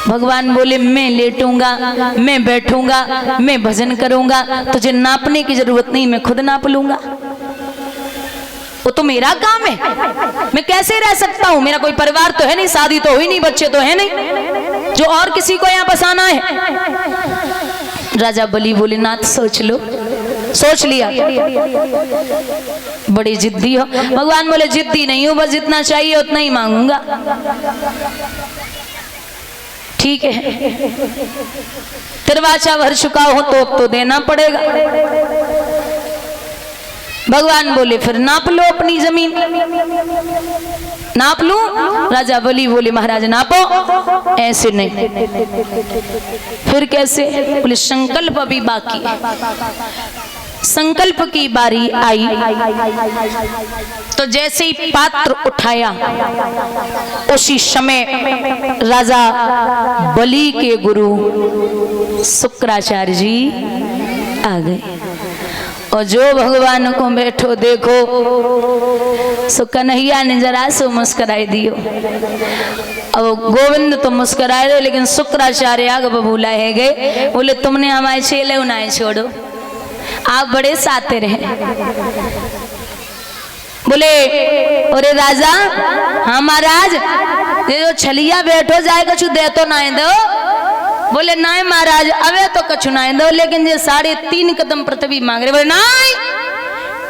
भगवान बोले मैं लेटूंगा, मैं बैठूंगा, मैं भजन करूंगा, तुझे नापने की जरूरत नहीं, मैं खुद नाप लूंगा। वो तो मेरा काम है, मैं कैसे रह सकता हूं? मेरा कोई परिवार तो है नहीं, शादी तो हुई नहीं, बच्चे तो है नहीं जो और किसी को यहाँ बसाना है। राजा बलि बोले नाथ सोच लो। सोच लिया, बड़ी जिद्दी हो। भगवान बोले जिद्दी नहीं हो, बस जितना चाहिए उतना ही मांगूंगा। ठीक है, तिरवाचा भर चुका हो तो अब तो देना पड़ेगा। भगवान बोले फिर नाप लो अपनी जमीन। नाप लूं? राजा बलि बोले महाराज नापो। ऐसे नहीं। फिर कैसे? बोले संकल्प अभी बाकी है। संकल्प की बारी आई तो जैसे ही पात्र उठाया उसी समय राजा बलि के गुरु शुक्राचार्य जी आ गए और जो भगवान को बैठो देखो सो कन्हैया ने जरा सो मुस्कुराई दियो। अब गोविंद तो मुस्कुराए रहे लेकिन शुक्राचार्य आग बबूला है गए। बोले तुमने हमारे चेले उनाए छोड़ो, आप बड़े सातिर हैं। बोले अरे राजा, हाँ महाराज, ये जो छलिया बैठो जाए कछु दे तो ना दो। बोले ना महाराज अवे तो कछु ना दो, लेकिन ये 3.5 कदम पृथ्वी मांग रहे। बोले नहीं,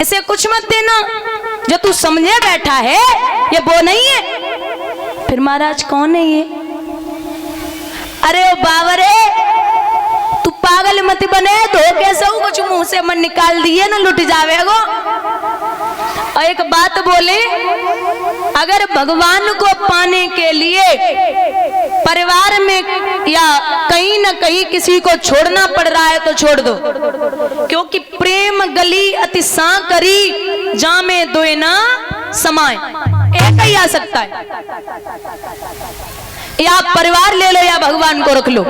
इसे कुछ मत देना, जो तू समझे बैठा है ये वो नहीं है। फिर महाराज कौन है ये? अरे ओ बावरे, तू पागल मत बने, धोखे से कुछ मुंह से मन निकाल दिए ना लुट जावेगो। और एक बात बोले, अगर भगवान को पाने के लिए परिवार में या कहीं न कहीं किसी को छोड़ना पड़ रहा है तो छोड़ दो, क्योंकि प्रेम गली अति सांकरी जामे दोए ना समाए। एक ही आ सकता है, या आप परिवार ले लो या भगवान को रख लो।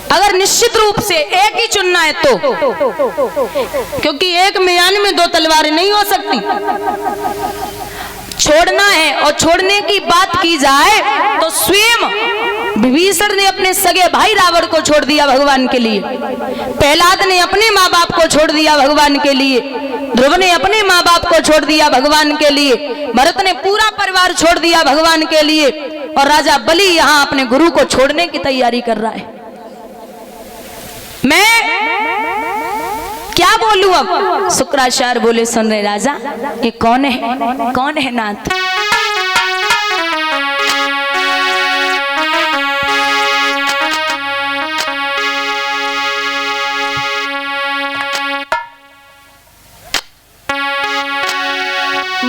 अगर निश्चित रूप से एक ही चुनना है तो, क्योंकि एक म्यान में 2 तलवारें नहीं हो सकती। छोड़ना है और छोड़ने की बात की जाए तो स्वयं विभीषण ने अपने सगे भाई रावण को छोड़ दिया भगवान के लिए, प्रहलाद ने अपने माँ बाप को छोड़ दिया भगवान के लिए, ध्रुव ने अपने माँ बाप को छोड़ दिया भगवान के लिए, भरत ने पूरा परिवार छोड़ दिया भगवान के लिए, और राजा बलि यहाँ अपने गुरु को छोड़ने की तैयारी कर रहा है। मैं क्या बोलूं अब? शुक्राचार्य बोले सुन रहे राजा, ये कौन है? कौन है नाथ?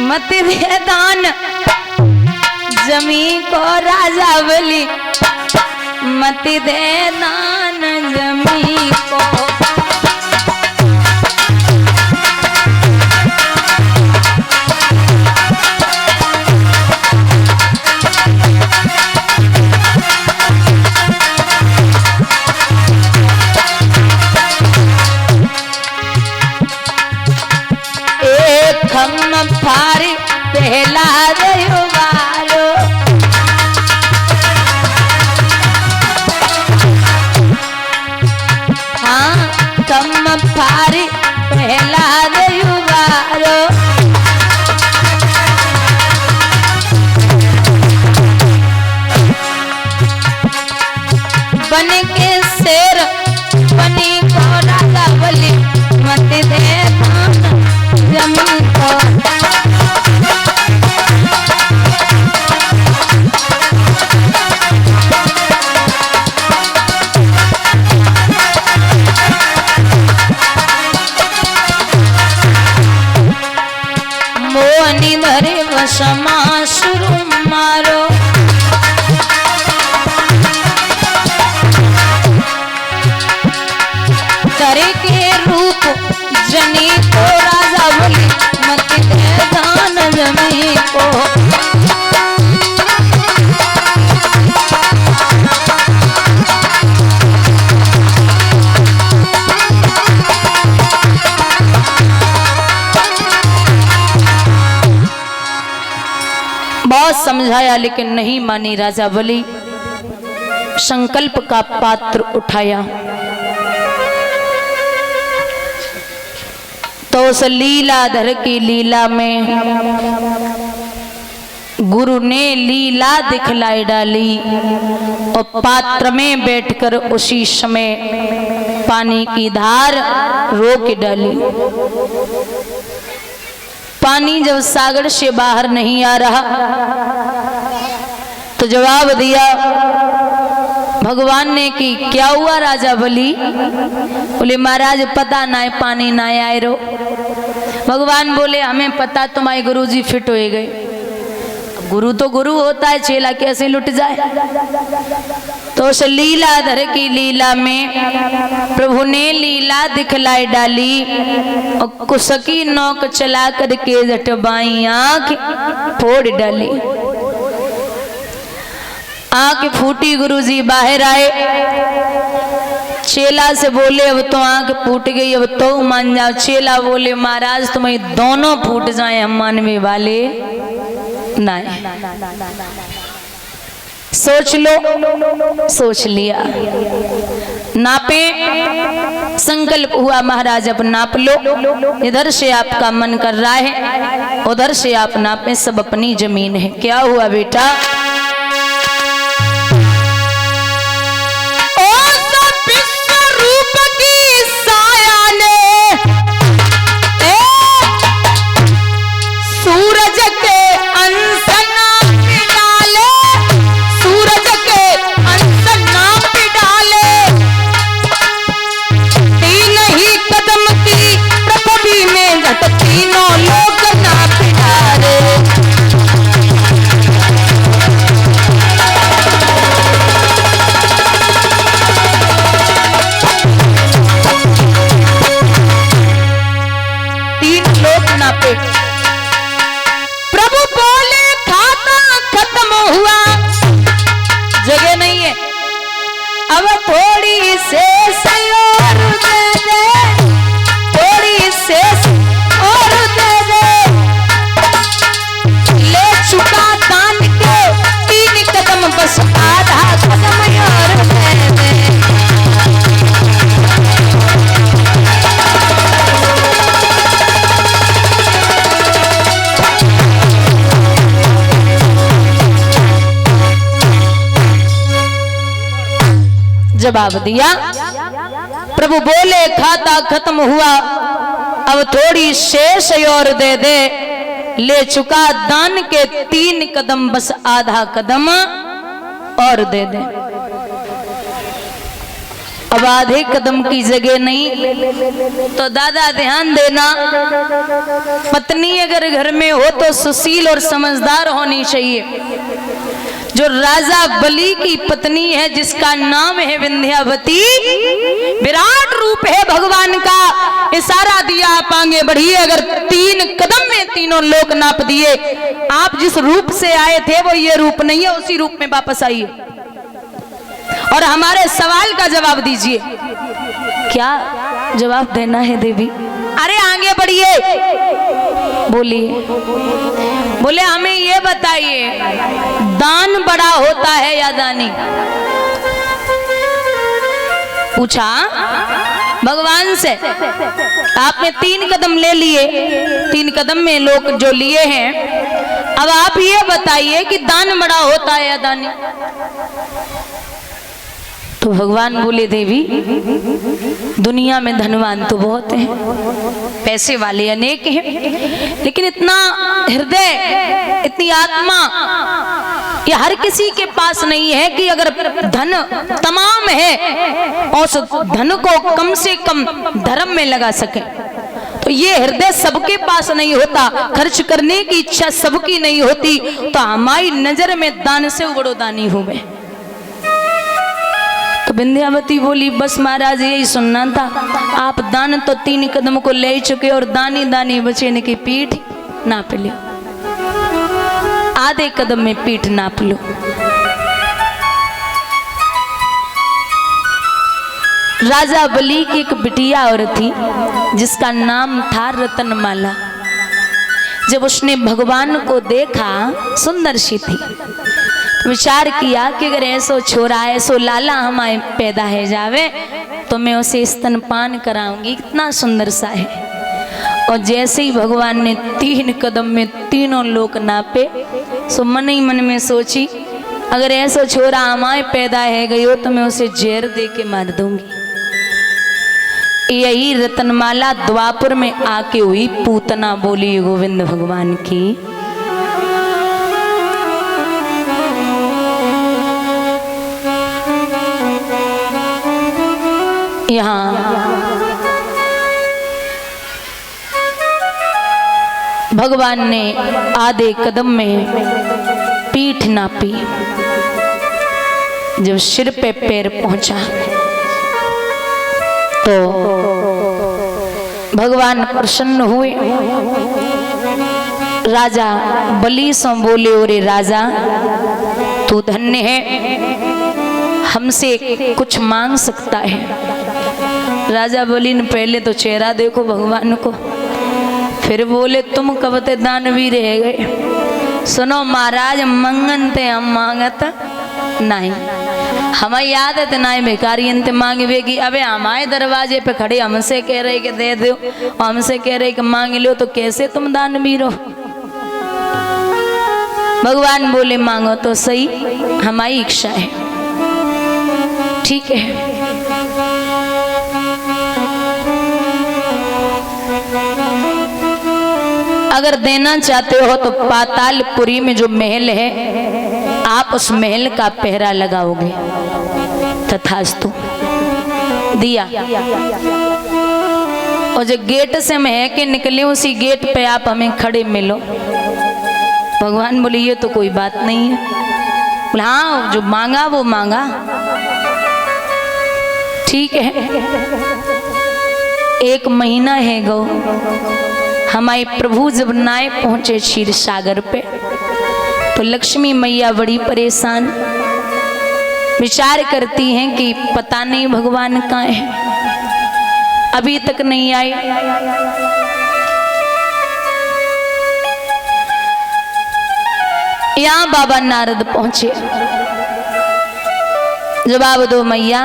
मत दे दान जमी को राजा बलि, मत दे दान जमी को। फारी पहला रविवारो, हाँ कम फारी पहला रविवारो। बन के शेर बनी को राजा बलि, मत दे जमी को। मोहनी धरे वशमा शुरू मारो, करे के रूप जनी को राजा बलि, मत दे दान जमी को। बहुत समझाया लेकिन नहीं मानी राजा बलि। संकल्प का पात्र उठाया तो उस लीलाधर की लीला में गुरु ने लीला दिखलाई डाली और पात्र में बैठकर उसी समय पानी की धार रोक डाली। पानी जब सागर से बाहर नहीं आ रहा तो जवाब दिया भगवान ने कि क्या हुआ राजा बलि? बोले महाराज पता ना है, पानी ना आए रो। भगवान बोले हमें पता, तुम्हारे गुरुजी फिट हो गए। गुरु तो गुरु होता है, चेला कैसे लुट जाए। तो उस लीलाधर की लीला में प्रभु ने लीला दिखलाई डाली और कुसकी नौक चला करके जटबाई आंख फोड़ डाली। आंख फूटी, गुरुजी बाहर आए, चेला से बोले अब तो आंख फूट गई, अब तो मान जाओ। चेला बोले महाराज तुम्हें दोनों फूट जाए, हम मानने वाले नहीं। सोच लो, सोच लिया, नापे, संकल्प हुआ महाराज अब नाप लो। इधर से आपका मन कर रहा है, उधर से आप नापे, सब अपनी जमीन है। क्या हुआ बेटा? प्रभु बोले खाता खत्म हुआ, जगह नहीं है, अब थोड़ी शेष और दे दे, थोड़ी शेष और दे दे। ले चुका दान के 3 कदम, बस आधा कदम और दे दे। जवाब दिया प्रभु बोले खाता खत्म हुआ, अब थोड़ी शेष और दे दे। ले चुका दान के 3 कदम, बस आधा कदम और दे दे। अब आधे कदम की जगह नहीं तो दादा ध्यान देना, पत्नी अगर घर में हो तो सुशील और समझदार होनी चाहिए। जो राजा बलि की पत्नी है जिसका नाम है विंध्यावती, विराट रूप है भगवान का, इशारा दिया आप आगे बढ़िए। अगर 3 कदम में तीनों लोक नाप दिए, आप जिस रूप से आए थे वो ये रूप नहीं है, उसी रूप में वापस आइए और हमारे सवाल का जवाब दीजिए। क्या जवाब देना है देवी? अरे आगे बढ़िए, बोलिए। बोले हमें ये बताइए दान बड़ा होता है या दानी? पूछा भगवान से। आपने 3 कदम ले लिए, 3 कदम में लोग जो लिए हैं, अब आप ये बताइए कि दान बड़ा होता है या दानी? तो भगवान बोले देवी दुनिया में धनवान तो बहुत हैं, पैसे वाले अनेक हैं, लेकिन इतना हृदय, इतनी आत्मा ये हर किसी के पास नहीं है कि अगर धन तमाम है और उस धन को कम से कम धर्म में लगा सके। तो ये हृदय सबके पास नहीं होता, खर्च करने की इच्छा सबकी नहीं होती। तो हमारी नजर में दान से बड़ो दानी हो गए। तो विंध्यावती बोली बस महाराज यही सुनना था, आप दान तो 3 कदम को ले चुके और दानी दानी बचे ने की पीठ नाप लो, आधे कदम में पीठ नाप लो। राजा बलि की एक बिटिया और थी जिसका नाम था रतनमाला। जब उसने भगवान को देखा, सुंदर सी थी, विचार किया कि अगर ऐसो छोरा ऐसो लाला हमारे पैदा है जावे तो मैं उसे स्तनपान कराऊंगी, कितना सुंदर सा है। और जैसे ही भगवान ने 3 कदम में तीनों लोक नापे, सो मन ही मन में सोची अगर ऐसा छोरा हमारे पैदा है गयो तो मैं उसे जहर दे के मार दूंगी। यही रतनमाला द्वापर में आके हुई पूतना बोली गोविंद भगवान की। यहाँ भगवान ने आधे कदम में पीठ नापी, जब सिर पे पैर पहुंचा तो भगवान प्रसन्न हुए। राजा बलि से बोले, ओरे राजा तू धन्य है, हमसे कुछ मांग सकता है। राजा बलि ने पहले तो चेहरा देखो भगवान को, फिर बोले तुम कब ते दानवीर रह गए। सुनो महाराज, मंगन ते हम मांगत नहीं, हमें याद है ते ना भिखारी ते मांगे कि अबे हमारे दरवाजे पे खड़े हमसे कह रहे कि दे दो और हमसे कह रहे कि मांग लो, तो कैसे तुम दानवीर हो। भगवान बोले मांगो तो सही, हमारी इच्छा है, ठीक है। अगर देना चाहते हो तो पातालपुरी में जो महल है आप उस महल का पहरा लगाओगे। तथास्तु दिया। और जो गेट से हम है के निकले उसी गेट पे आप हमें खड़े मिलो। भगवान बोले ये तो कोई बात नहीं है। बोले हाँ, जो मांगा वो मांगा, ठीक है। 1 महीना है गो, हमारे प्रभु जब नाए पहुंचे क्षीर सागर पे तो लक्ष्मी मैया बड़ी परेशान, विचार करती हैं कि पता नहीं भगवान कहाँ है, अभी तक नहीं आए। यहाँ बाबा नारद पहुंचे, जवाब दो मैया,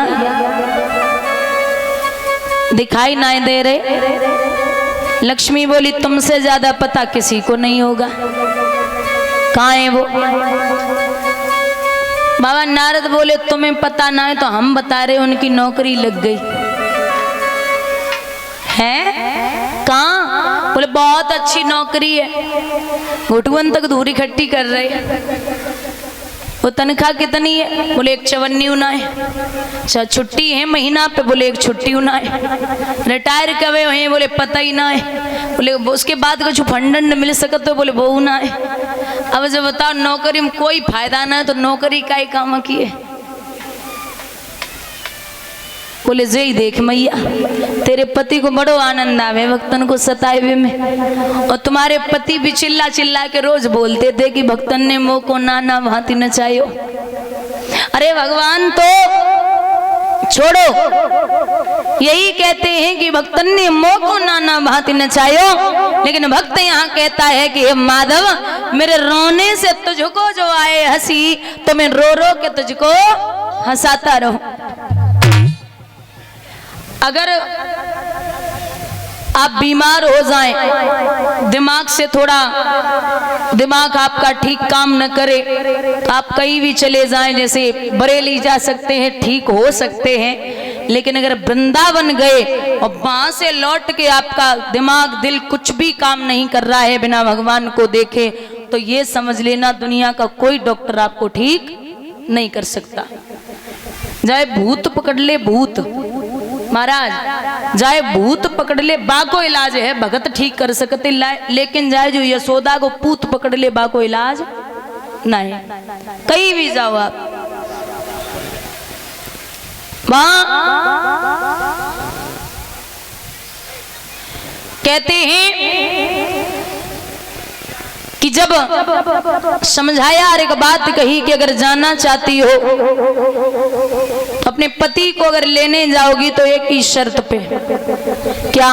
दिखाई नहीं दे रहे। लक्ष्मी बोली तुमसे ज्यादा पता किसी को नहीं होगा, कहाँ है वो। बाबा नारद बोले तुम्हें पता ना है तो हम बता रहे, उनकी नौकरी लग गई है। कहाँ? बोले बहुत अच्छी नौकरी है, घुटुअन तक धूरी इकट्ठी कर रहे। वो तनख्वाह कितनी है? बोले 1 54 उना है। अच्छा, छुट्टी है महीना पे? बोले 1 छुट्टी उना है। रिटायर कब है? बोले पता ही ना है। बोले उसके बाद कुछ फंडन मिल सकता है? बोले वो ना है। अब जब बताओ नौकरी में कोई फायदा ना है तो नौकरी का ही काम किए। बोले जय देख मैया, तेरे पति को बड़ो आनंद आवे भक्तन को सताए में, और तुम्हारे पति भी चिल्ला चिल्ला के रोज बोलते थे कि भक्तन ने मोह को नाना भांति नचायो। अरे भगवान तो छोड़ो, यही कहते हैं कि भक्तन ने मोह को नाना भांति नचायो, लेकिन भक्त यहाँ कहता है कि हे माधव, मेरे रोने से तुझको जो आए हंसी, तो मैं रो रो के तुझको हंसाता रहूं। अगर आप बीमार हो जाएं, दिमाग से थोड़ा दिमाग आपका ठीक काम न करे तो आप कहीं भी चले जाएं, जैसे बरेली जा सकते हैं, ठीक हो सकते हैं। लेकिन अगर वृंदावन गए और वहां से लौट के आपका दिमाग दिल कुछ भी काम नहीं कर रहा है बिना भगवान को देखे, तो ये समझ लेना दुनिया का कोई डॉक्टर आपको ठीक नहीं कर सकता। जाए भूत पकड़ ले, भूत महाराज, जाए भूत पकड़ ले बाको इलाज है, भगत ठीक कर सकते, लेकिन जाए जो यशोदा को पूत पकड़ ले बाको इलाज नहीं। कहीं भी जाओ आप, वहां कहते हैं कि जब समझाया और एक बात कही कि अगर जाना चाहती हो अपने पति को अगर लेने जाओगी तो एक ही शर्त पे, क्या?